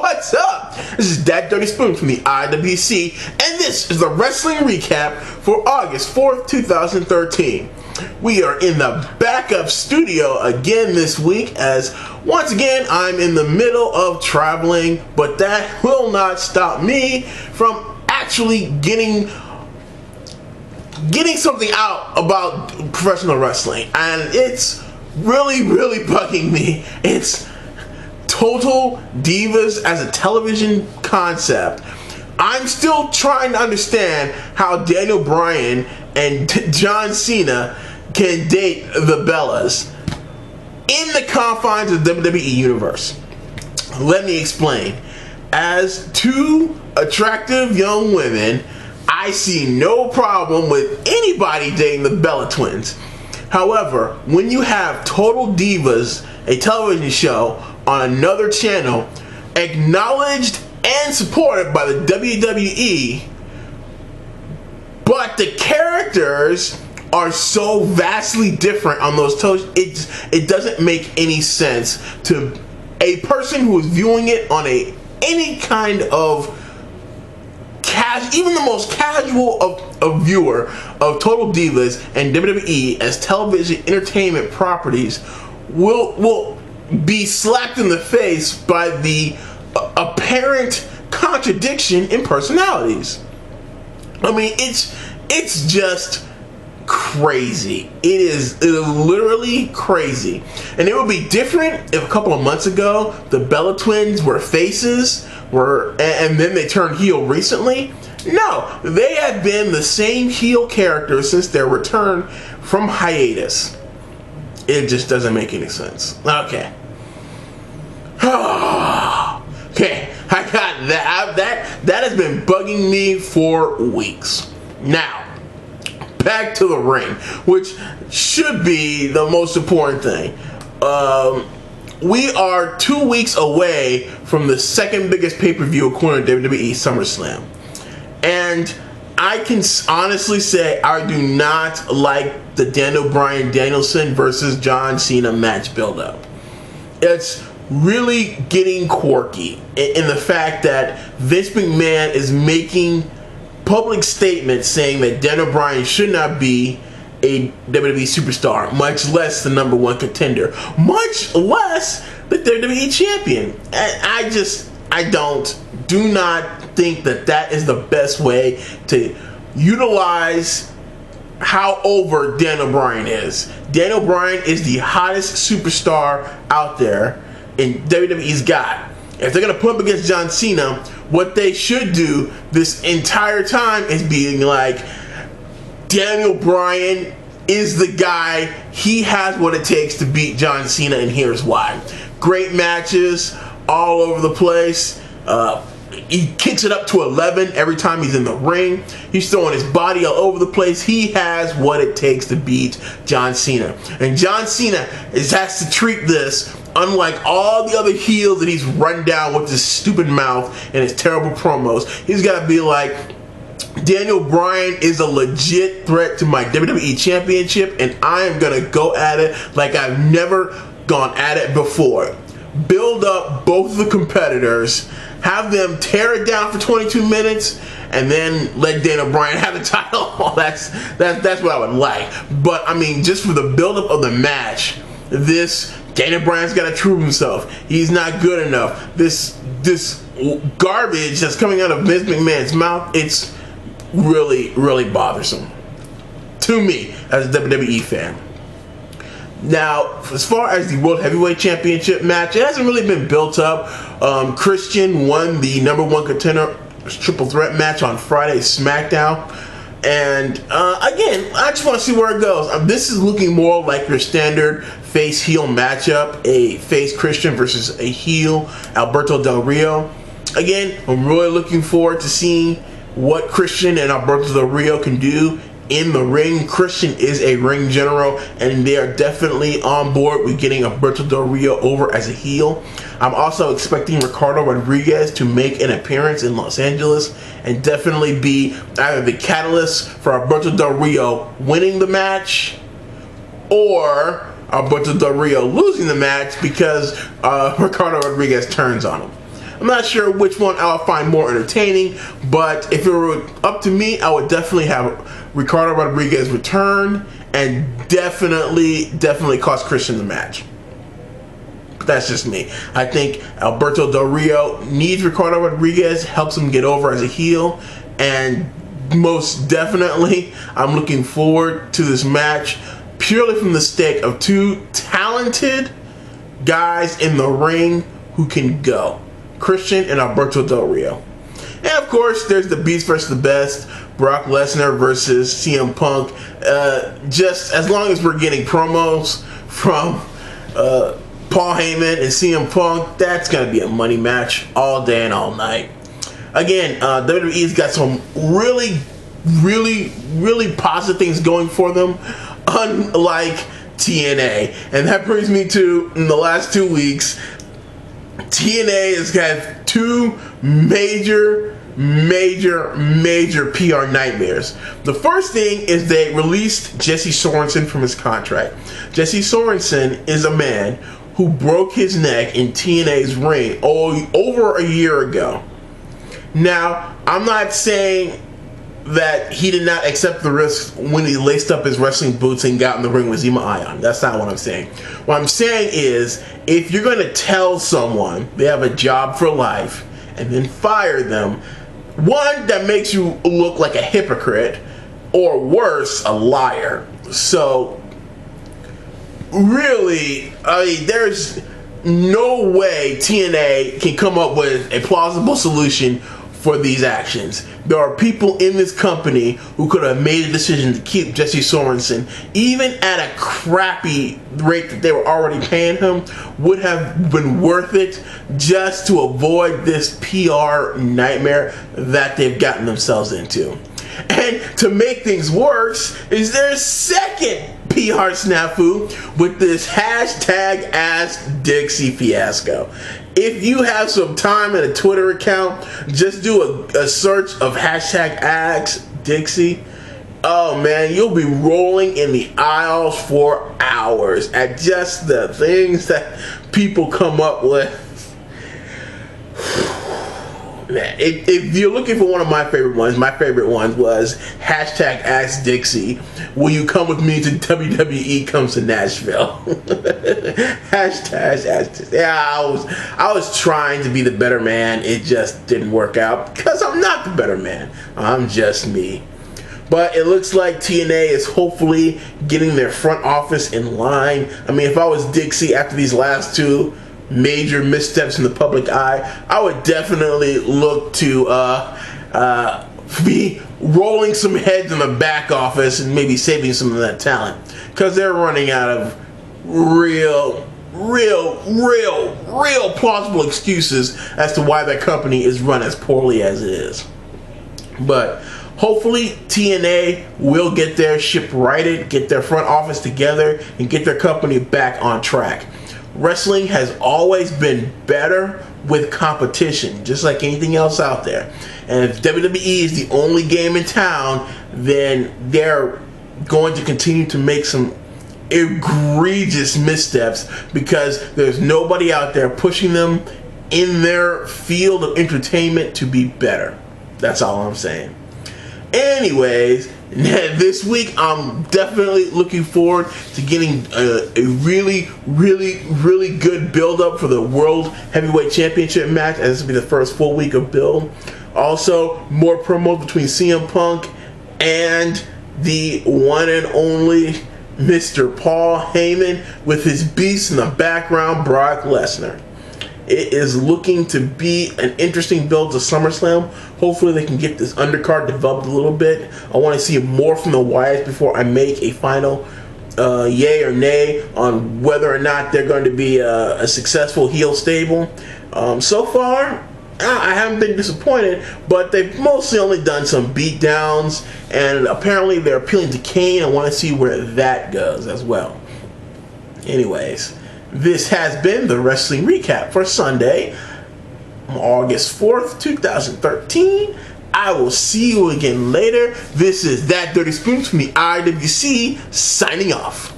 What's up? This is That Dirty Spoon from the IWC, and this is the wrestling recap for August 4th, 2013. We are in the backup studio again this week, as once again I'm in the middle of traveling, but that will not stop me from actually getting something out about professional wrestling, and it's really bugging me. It's Total Divas as a television concept. I'm still trying to understand how Daniel Bryan and John Cena can date the Bellas in the confines of the WWE Universe. Let me explain. As two attractive young women, I see no problem with anybody dating the Bella Twins. However, when you have Total Divas, a television show on another channel, acknowledged and supported by the WWE, but the characters are so vastly different on those it doesn't make any sense to a person who is viewing it on any kind of even the most casual of viewer of Total Divas and WWE as television entertainment properties will be slapped in the face by the apparent contradiction in personalities. I mean, it's just crazy. It is literally crazy. And it would be different if a couple of months ago the Bella Twins were faces, and then they turned heel recently. No, they have been the same heel characters since their return from hiatus. It just doesn't make any sense. Okay. Okay, I got that. That has been bugging me for weeks. Now, back to the ring, which should be the most important thing. We are 2 weeks away from the second biggest pay-per-view according to WWE, SummerSlam. And I can honestly say I do not like the Daniel Bryan Danielson versus John Cena match build-up. It's really getting quirky in the fact that Vince McMahon is making public statements saying that Daniel Bryan should not be a WWE superstar, much less the number one contender, much less the WWE champion. And do not think that is the best way to utilize how over Daniel Bryan is. Daniel Bryan is the hottest superstar out there in WWE's got. If they're gonna put him against John Cena, what they should do this entire time is being like, Daniel Bryan is the guy. He has what it takes to beat John Cena, and here's why. Great matches all over the place. He kicks it up to 11 every time he's in the ring. He's throwing his body all over the place. He has what it takes to beat John Cena. And John Cena has to treat this unlike all the other heels that he's run down with his stupid mouth and his terrible promos. He's got to be like, Daniel Bryan is a legit threat to my WWE Championship, and I am going to go at it like I've never gone at it before. Build up both the competitors, have them tear it down for 22 minutes, and then let Daniel Bryan have the title. That's what I would like. But I mean, just for the build-up of the match, Daniel Bryan's got to prove himself. He's not good enough. This garbage that's coming out of Vince McMahon's mouth, it's really bothersome to me as a WWE fan. Now, as far as the World Heavyweight Championship match, it hasn't really been built up. Christian won the number one contender triple threat match on Friday's SmackDown. And again, I just want to see where it goes. This is looking more like your standard face-heel matchup, a face Christian versus a heel Alberto Del Rio. Again, I'm really looking forward to seeing what Christian and Alberto Del Rio can do in the ring. Christian is a ring general, and they are definitely on board with getting Alberto Del Rio over as a heel. I'm also expecting Ricardo Rodriguez to make an appearance in Los Angeles and definitely be either the catalyst for Alberto Del Rio winning the match or Alberto Del Rio losing the match because Ricardo Rodriguez turns on him. I'm not sure which one I'll find more entertaining, but if it were up to me, I would definitely have Ricardo Rodriguez return and definitely cost Christian the match. But that's just me. I think Alberto Del Rio needs Ricardo Rodriguez, helps him get over as a heel, and most definitely I'm looking forward to this match purely from the stake of two talented guys in the ring who can go. Christian and Alberto Del Rio. And of course, there's the Beast versus the Best, Brock Lesnar versus CM Punk. Just as long as we're getting promos from Paul Heyman and CM Punk, that's going to be a money match all day and all night. Again, WWE's got some really positive things going for them, unlike TNA. And that brings me to, in the last 2 weeks, TNA has had two major PR nightmares. The first thing is they released Jesse Sorensen from his contract. Jesse Sorensen is a man who broke his neck in TNA's ring over a year ago. Now, I'm not saying that he did not accept the risk when he laced up his wrestling boots and got in the ring with Zema Ion. That's not what I'm saying. What I'm saying is, if you're going to tell someone they have a job for life and then fire them, one, that makes you look like a hypocrite, or worse, a liar. So, really, I mean, there's no way TNA can come up with a plausible solution for these actions. There are people in this company who could have made a decision to keep Jesse Sorensen, even at a crappy rate that they were already paying him, would have been worth it just to avoid this PR nightmare that they've gotten themselves into. And to make things worse, is their second PR snafu with this hashtag Ask Dixie fiasco. If you have some time and a Twitter account, just do a search of hashtag Ask Dixie. Oh man, you'll be rolling in the aisles for hours at just the things that people come up with. Man, if you're looking for one of my favorite ones was hashtag Ask Dixie. Will you come with me to WWE comes to Nashville? Hashtag Ask Dixie. Yeah, I was trying to be the better man. It just didn't work out because I'm not the better man. I'm just me. But it looks like TNA is hopefully getting their front office in line. I mean, if I was Dixie after these last two major missteps in the public eye, I would definitely look to be rolling some heads in the back office and maybe saving some of that talent, because they're running out of real plausible excuses as to why their company is run as poorly as it is. But hopefully TNA will get their ship righted, get their front office together, and get their company back on track. Wrestling has always been better with competition, just like anything else out there. And if WWE is the only game in town, then they're going to continue to make some egregious missteps because there's nobody out there pushing them in their field of entertainment to be better. That's all I'm saying. Anyways, this week I'm definitely looking forward to getting a really good build up for the World Heavyweight Championship match, as this will be the first full week of build. Also, more promos between CM Punk and the one and only Mr. Paul Heyman with his beast in the background, Brock Lesnar. It is looking to be an interesting build to SummerSlam. Hopefully they can get this undercard developed a little bit. I want to see more from the Wyatts before I make a final yay or nay on whether or not they're going to be a successful heel stable. So far, I haven't been disappointed, but they've mostly only done some beatdowns, and apparently they're appealing to Kane. I want to see where that goes as well. Anyways, this has been the Wrestling Recap for Sunday, August 4th, 2013. I will see you again later. This is That Dirty Spoons from the IWC, signing off.